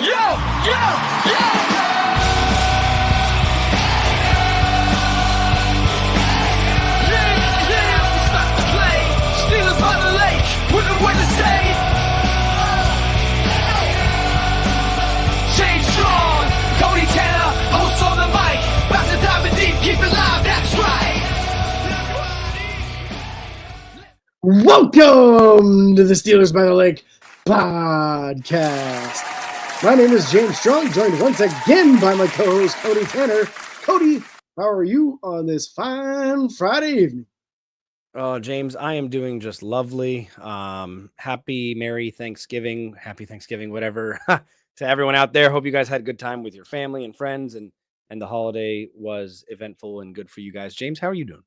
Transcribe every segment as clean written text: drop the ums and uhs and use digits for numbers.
Welcome to the Steelers by the Lake podcast. My name is James Strong, joined once again by my co-host Cody Tanner. Cody, how are you on this fine Friday evening? Oh, James, I am doing just lovely. Merry Thanksgiving, happy Thanksgiving, whatever to everyone out there. Hope you guys had a good time with your family and friends, and the holiday was eventful and good for you guys. James, how are you doing?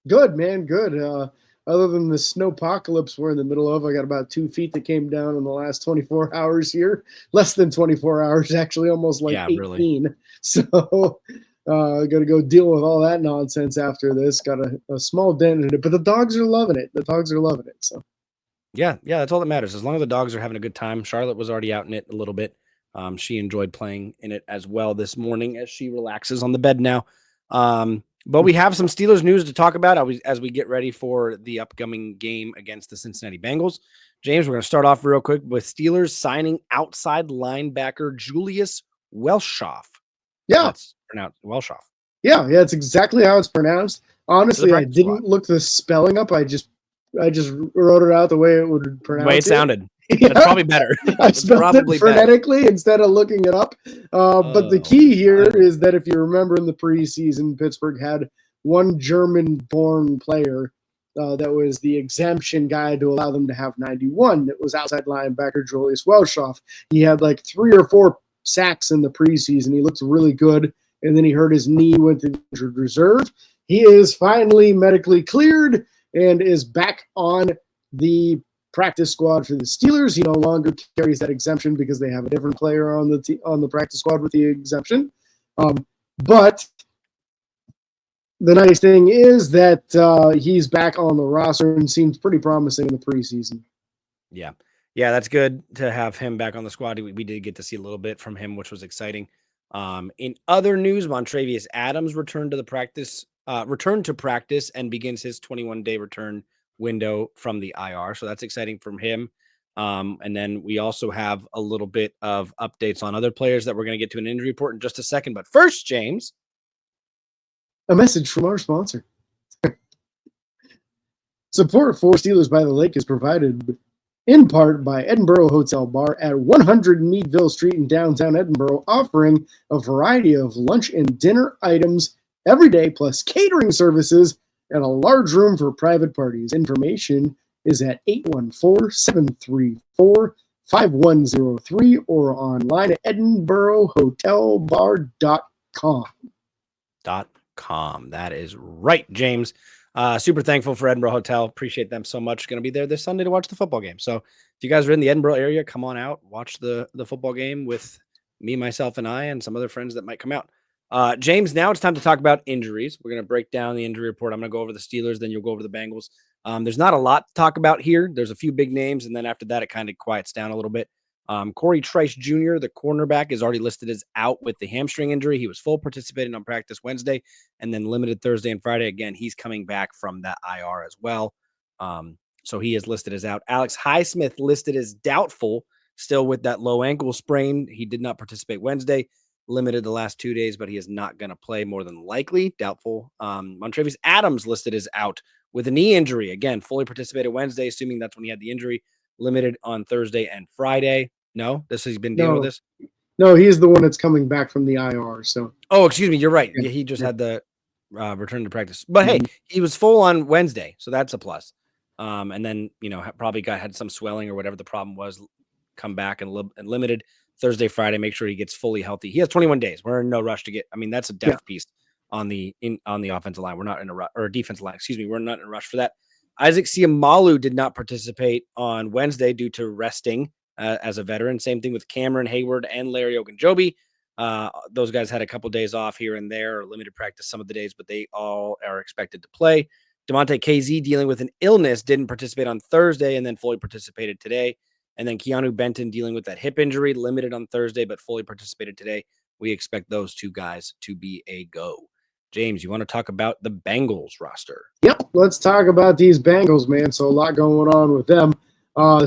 Good, man. Good. Other than the snowpocalypse we're in the middle of, I got about 2 feet that came down in the last 24 hours here. Less than 24 hours, actually, almost like 18. Really. So got to go deal with all that nonsense after this. Got a small dent in it, but the dogs are loving it. So yeah, that's all that matters. As long as the dogs are having a good time. Charlotte was already out in it a little bit. She enjoyed playing in it as well this morning as she relaxes on the bed now. But we have some Steelers news to talk about as we get ready for the upcoming game against the Cincinnati Bengals. James, we're going to start off real quick with Steelers signing outside linebacker Julius Welschof. Yeah. That's pronounced Welschof. Yeah, it's exactly how it's pronounced. Honestly, I didn't look the spelling up. I just wrote it out the way it would pronounce the way it sounded. Yeah. That's probably better. I spelled it phonetically instead of looking it up. But the key here is that if you remember in the preseason, Pittsburgh had one German-born player that was the exemption guy to allow them to have 91. It was outside linebacker Julius Welschof. He had like 3 or 4 sacks in the preseason. He looked really good, and then he hurt his knee, went to injured reserve. He is finally medically cleared and is back on the practice squad for the Steelers. He no longer carries that exemption because they have a different player on the practice squad with the exemption. But the nice thing is that he's back on the roster and seems pretty promising in the preseason. Yeah, that's good to have him back on the squad. We did get to see a little bit from him, which was exciting. In other news, Montravius Adams returned to practice and begins his 21-day return window from the IR. So that's exciting from him. And then we also have a little bit of updates on other players that we're going to get to an injury report in just a second. But first, James, a message from our sponsor. Support for Steelers by the Lake is provided in part by Edinburgh Hotel Bar at 100 Meadville Street in downtown Edinburgh, offering a variety of lunch and dinner items every day, plus catering services and a large room for private parties. Information is at 814-734-5103 or online at edinburghhotelbar.com. That is right, James. Super thankful for Edinburgh Hotel. Appreciate them so much. Going to be there this Sunday to watch the football game. So if you guys are in the Edinburgh area, come on out, watch the football game with me, myself, and I, and some other friends that might come out. James, now it's time to talk about injuries. We're going to break down the injury report. I'm going to go over the Steelers, then you'll go over the Bengals. There's not a lot to talk about here. There's a few big names, and then after that, it kind of quiets down a little bit. Corey Trice Jr., the cornerback, is already listed as out with the hamstring injury. He was full participating on practice Wednesday and then limited Thursday and Friday. Again, he's coming back from that IR as well. So he is listed as out. Alex Highsmith listed as doubtful, still with that low ankle sprain. He did not participate Wednesday. Limited the last 2 days, but he is not going to play more than likely. Doubtful. Montravius Adams listed as out with a knee injury. Again, fully participated Wednesday, assuming that's when he had the injury. Limited on Thursday and Friday. No, he's been dealing with this? No, he's the one that's coming back from the IR. So. Oh, excuse me. You're right. Yeah, he just had the return to practice. But hey, he was full on Wednesday, so that's a plus. And then, probably had some swelling or whatever the problem was, come back and limited. Thursday, Friday, make sure he gets fully healthy. He has 21 days. We're in no rush to get. I mean, that's a depth piece on the offensive line. We're not in a rush, or defensive line. Excuse me. We're not in a rush for that. Isaac Siamalu did not participate on Wednesday due to resting as a veteran. Same thing with Cameron Hayward and Larry Ogunjobi. Those guys had a couple days off here and there, or limited practice some of the days, but they all are expected to play. DeMonte KZ, dealing with an illness, didn't participate on Thursday and then fully participated today. And then Keanu Benton dealing with that hip injury, limited on Thursday, but fully participated today. We expect those two guys to be a go. James, you want to talk about the Bengals roster? Yep, let's talk about these Bengals, man. So a lot going on with them.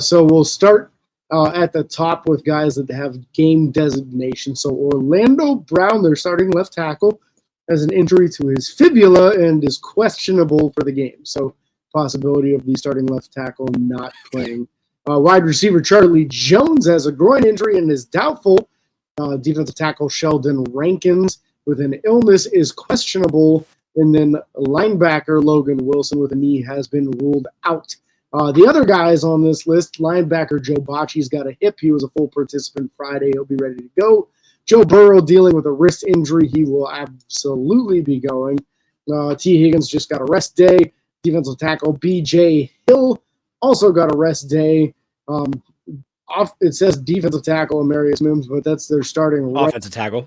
So we'll start at the top with guys that have game designation. So Orlando Brown, their starting left tackle, has an injury to his fibula and is questionable for the game. So possibility of the starting left tackle not playing. Wide receiver Charlie Jones has a groin injury and is doubtful. Defensive tackle Sheldon Rankins with an illness is questionable. And then linebacker Logan Wilson with a knee has been ruled out. The other guys on this list, linebacker Joe Bocci's got a hip. He was a full participant Friday. He'll be ready to go. Joe Burrow dealing with a wrist injury. He will absolutely be going. T. Higgins just got a rest day. Defensive tackle B.J. Hill also got a rest day. It says defensive tackle Amarius Mims, but that's their starting offensive tackle.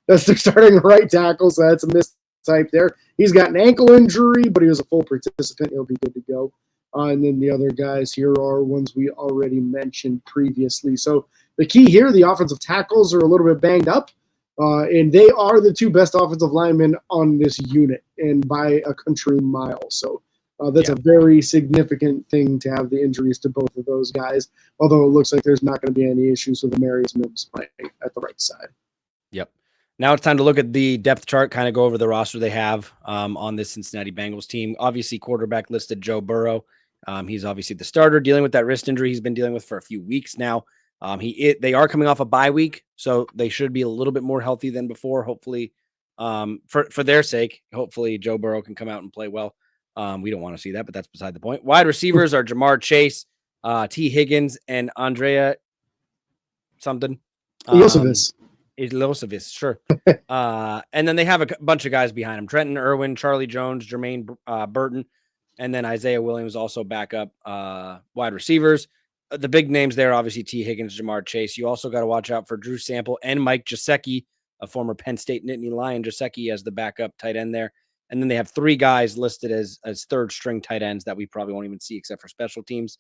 That's their starting right tackle, so that's a mistype there. He's got an ankle injury, but he was a full participant. He'll be good to go. And then the other guys here are ones we already mentioned previously. So the key here, the offensive tackles are a little bit banged up, and they are the two best offensive linemen on this unit, and by a country mile. So that's a very significant thing to have the injuries to both of those guys, although it looks like there's not going to be any issues with Amarius Mims playing at the right side. Yep. Now it's time to look at the depth chart, kind of go over the roster they have on this Cincinnati Bengals team. Obviously, quarterback listed Joe Burrow. He's obviously the starter, dealing with that wrist injury he's been dealing with for a few weeks now. They are coming off a bye week, so they should be a little bit more healthy than before. Hopefully, for their sake, hopefully Joe Burrow can come out and play well. We don't want to see that, but that's beside the point. Wide receivers are Jamar Chase, T. Higgins, and Andrea something. Ilosevis, sure. And then they have a bunch of guys behind him: Trenton Irwin, Charlie Jones, Jermaine Burton, and then Isaiah Williams also back up wide receivers. The big names there, obviously T. Higgins, Jamar Chase. You also got to watch out for Drew Sample and Mike Gesicki, a former Penn State Nittany Lion. Gesicki as the backup tight end there. And then they have three guys listed as third string tight ends that we probably won't even see except for special teams.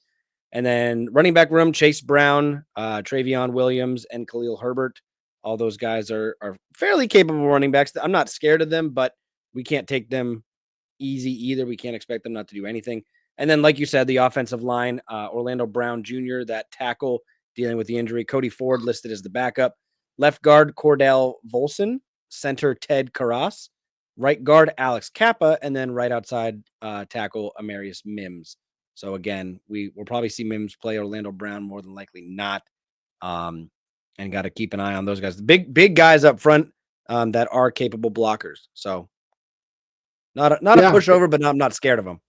And then running back room, Chase Brown, Travion Williams, and Khalil Herbert. All those guys are fairly capable running backs. I'm not scared of them, but we can't take them easy either. We can't expect them not to do anything. And then, like you said, the offensive line, Orlando Brown Jr., that tackle dealing with the injury. Cody Ford listed as the backup. Left guard, Cordell Volson. Center, Ted Karras. Right guard, Alex Kappa. And then right outside tackle, Amarius Mims. So, again, we'll probably see Mims play Orlando Brown, more than likely not. And got to keep an eye on those guys. The big guys up front that are capable blockers. So, not a pushover, but I'm not scared of them.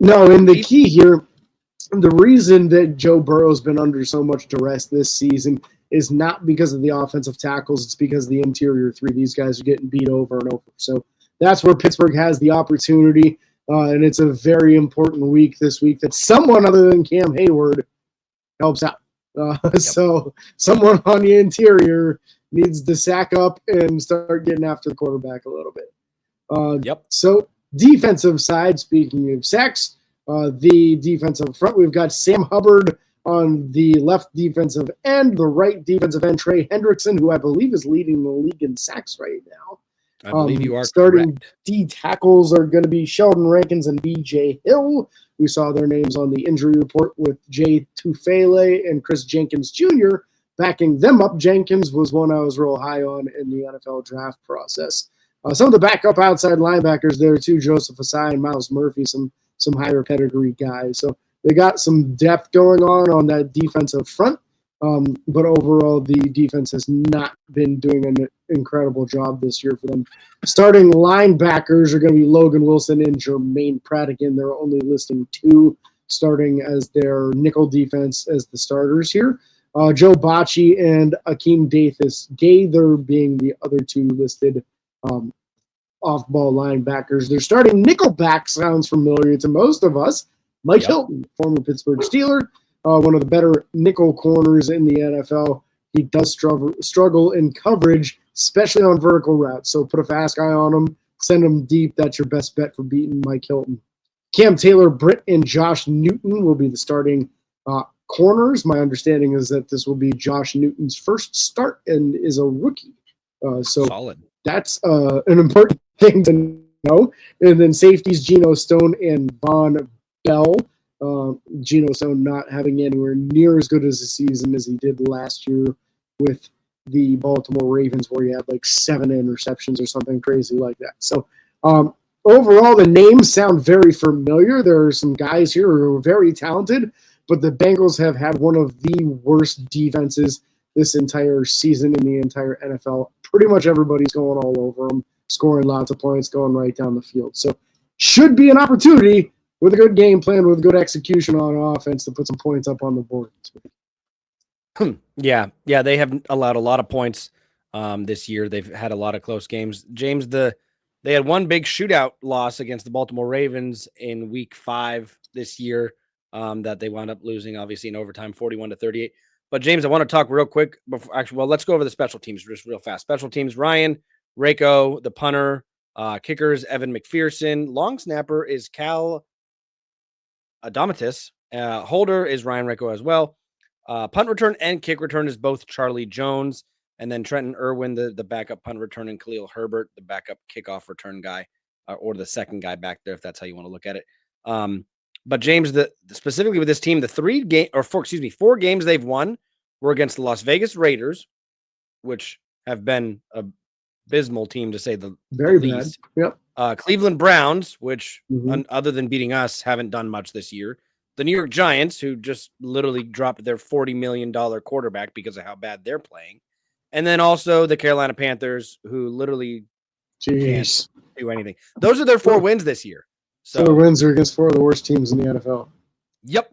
No, and the key here, the reason that Joe Burrow's been under so much duress this season is not because of the offensive tackles. It's because of the interior three. These guys are getting beat over and over. So that's where Pittsburgh has the opportunity, and it's a very important week this week that someone other than Cam Hayward helps out. So someone on the interior needs to sack up and start getting after the quarterback a little bit. So defensive side, speaking of sacks, the defensive front, we've got Sam Hubbard on the left defensive end, the right defensive end, Trey Hendrickson, who I believe is leading the league in sacks right now. I believe you are starting correct. D tackles are going to be Sheldon Rankins and B.J. Hill. We saw their names on the injury report with Jay Tufele and Chris Jenkins Jr. backing them up. Jenkins was one I was real high on in the NFL draft process. Some of the backup outside linebackers there too, Joseph Asai and Miles Murphy, some higher pedigree guys. So they got some depth going on that defensive front. But overall, the defense has not been doing an incredible job this year for them. Starting linebackers are going to be Logan Wilson and Jermaine Pratt. Again, they're only listing two starting as their nickel defense as the starters here. Joe Bocci and Akeem Dathis Gaither being the other two listed off-ball linebackers. Their starting nickelback sounds familiar to most of us. Mike Hilton, former Pittsburgh Steeler. One of the better nickel corners in the NFL. He does struggle in coverage, especially on vertical routes. So put a fast guy on him, send him deep. That's your best bet for beating Mike Hilton. Cam Taylor, Britt, and Josh Newton will be the starting corners. My understanding is that this will be Josh Newton's first start and is a rookie. So Solid. That's an important thing to know. And then safeties, Geno Stone and Von Bell. Geno Stone not having anywhere near as good as a season as he did last year with the Baltimore Ravens, where he had like 7 interceptions or something crazy like that. So overall, the names sound very familiar. There are some guys here who are very talented, but the Bengals have had one of the worst defenses this entire season in the entire NFL. Pretty much everybody's going all over them, scoring lots of points, going right down the field. So should be an opportunity with a good game plan, with good execution on offense to put some points up on the board. Yeah, they have allowed a lot of points this year. They've had a lot of close games. James, they had one big shootout loss against the Baltimore Ravens in week 5 this year that they wound up losing, obviously, in overtime, 41-38. But, James, I want to talk real quick. Let's go over the special teams just real fast. Special teams, Ryan, Rako, the punter, kickers, Evan McPherson. Long snapper is Cal Adamatis. Holder is Ryan Rako as well. Punt return and kick return is both Charlie Jones. And then Trenton Irwin, the backup punt return, and Khalil Herbert, the backup kickoff return guy, or the second guy back there, if that's how you want to look at it. But James, specifically with this team, the 4 games they've won were against the Las Vegas Raiders, which have been a abysmal team to say the least. Yep. Cleveland Browns, which other than beating us, haven't done much this year. The New York Giants, who just literally dropped their $40 million quarterback because of how bad they're playing. And then also the Carolina Panthers, who literally can't do anything. Those are their 4 wins this year. So 4 wins are against 4 of the worst teams in the NFL. Yep.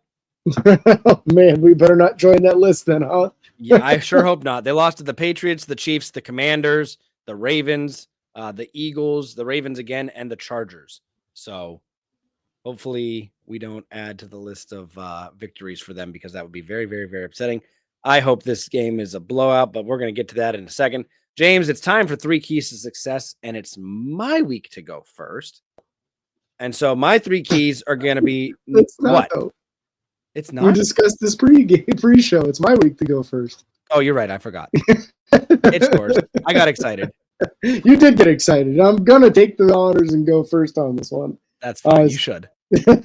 Man, we better not join that list then, huh? Yeah, I sure hope not. They lost to the Patriots, the Chiefs, the Commanders, the Ravens, the Eagles, the Ravens again, and the Chargers. So hopefully we don't add to the list of victories for them, because that would be very, very, very upsetting. I hope this game is a blowout, but we're going to get to that in a second. James, it's time for 3 keys to success, and it's my week to go first. And so my 3 keys are going to be it's not, what? Though. It's not. We discussed this pre-show. It's my week to go first. Oh, you're right. I forgot. It's yours. I got excited. You did get excited. I'm going to take the honors and go first on this one. That's fine. You should.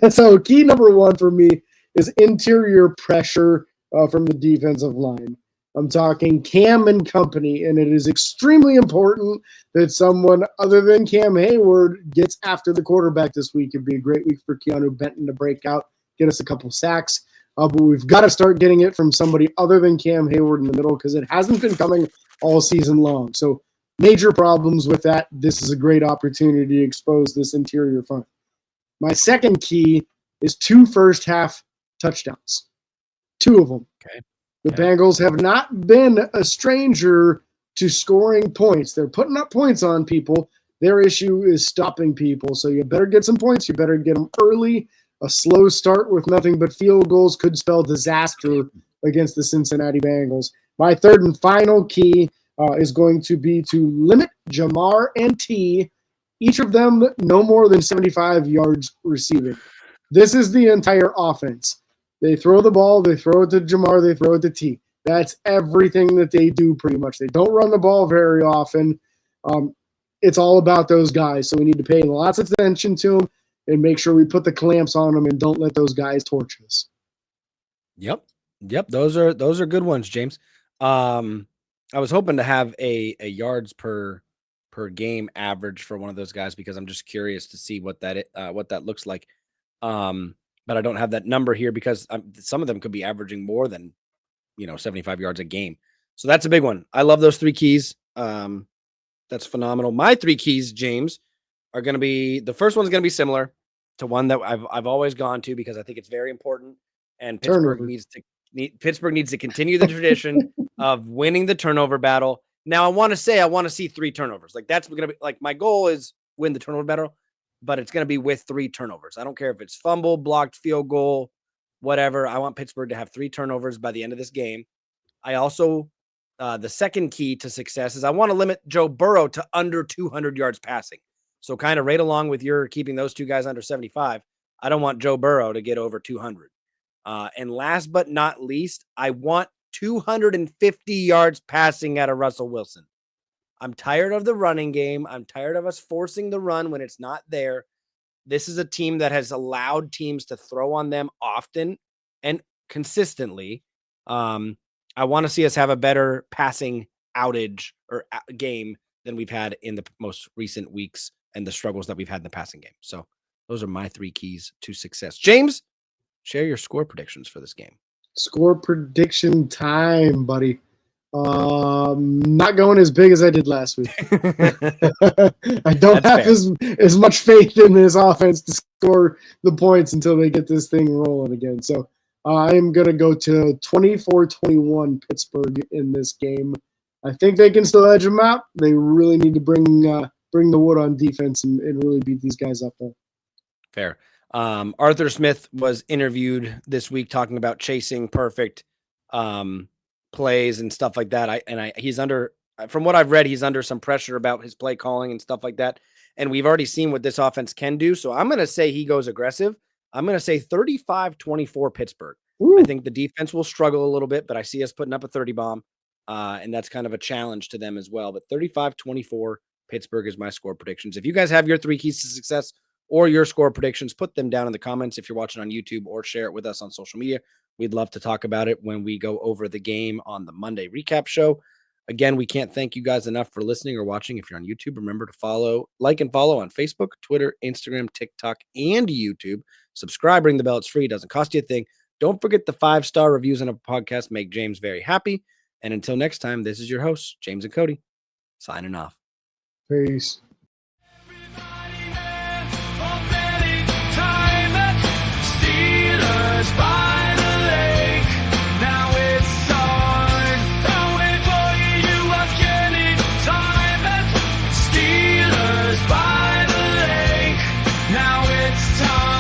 So key number 1 for me is interior pressure from the defensive line. I'm talking Cam and company, and it is extremely important that someone other than Cam Hayward gets after the quarterback this week. It'd be a great week for Keanu Benton to break out, get us a couple sacks. But we've got to start getting it from somebody other than Cam Hayward in the middle, because it hasn't been coming all season long. So major problems with that. This is a great opportunity to expose this interior front. My second key is 2 first-half touchdowns. 2 of them. Okay. The Bengals have not been a stranger to scoring points. They're putting up points on people. Their issue is stopping people. So you better get some points. You better get them early. A slow start with nothing but field goals could spell disaster against the Cincinnati Bengals. My third and final key is going to be to limit Jamar and T, each of them no more than 75 yards receiving. This is the entire offense. They throw the ball, they throw it to Jamar, they throw it to T. That's everything that they do pretty much. They don't run the ball very often. It's all about those guys. So we need to pay lots of attention to them and make sure we put the clamps on them and don't let those guys torch us. Yep. Those are good ones, James. I was hoping to have a yards per game average for one of those guys, because I'm just curious to see what that looks like. But I don't have that number here, because some of them could be averaging more than 75 yards a game. So that's a big one. I love those 3 keys. That's phenomenal. My 3 keys, James, are going to be, the first one's going to be similar to one that I've always gone to, because I think it's very important, and Pittsburgh needs to continue the tradition of winning the turnover battle. Now I want to see 3 turnovers. Like, that's going to be like, my goal is win the turnover battle, but it's going to be with 3 turnovers. I don't care if it's fumble, blocked field goal, whatever. I want Pittsburgh to have 3 turnovers by the end of this game. I also, the second key to success is I want to limit Joe Burrow to under 200 yards passing. So kind of right along with your keeping those 2 guys under 75, I don't want Joe Burrow to get over 200. And last but not least, I want 250 yards passing out of Russell Wilson. I'm tired of the running game. I'm tired of us forcing the run when it's not there. This is a team that has allowed teams to throw on them often and consistently. I want to see us have a better passing outage or game than we've had in the most recent weeks and the struggles that we've had in the passing game. So those are my 3 keys to success. James, share your score predictions for this game. Score prediction time, buddy. Not going as big as I did last week. I don't have as much faith in this offense to score the points until they get this thing rolling again. So I am going to go to 24-21 Pittsburgh in this game. I think they can still edge them out. They really need to bring the wood on defense and really beat these guys up there. Fair. Arthur Smith was interviewed this week talking about chasing perfect plays and stuff like that. He's under, from what I've read, he's under some pressure about his play calling and stuff like that. And we've already seen what this offense can do. So I'm going to say he goes aggressive. I'm going to say 35-24 Pittsburgh. Ooh. I think the defense will struggle a little bit, but I see us putting up a 30 bomb. And that's kind of a challenge to them as well. But 35-24 Pittsburgh is my score predictions. If you guys have your 3 keys to success or your score predictions, put them down in the comments if you're watching on YouTube, or share it with us on social media. We'd love to talk about it when we go over the game on the Monday recap show. Again, we can't thank you guys enough for listening or watching. If you're on YouTube, remember to like and follow on Facebook, Twitter, Instagram, TikTok, and YouTube. Subscribe, ring the bell. It's free. It doesn't cost you a thing. Don't forget the 5-star reviews on a podcast make James very happy. And until next time, this is your host, James and Cody, signing off. Peace. Now it's time.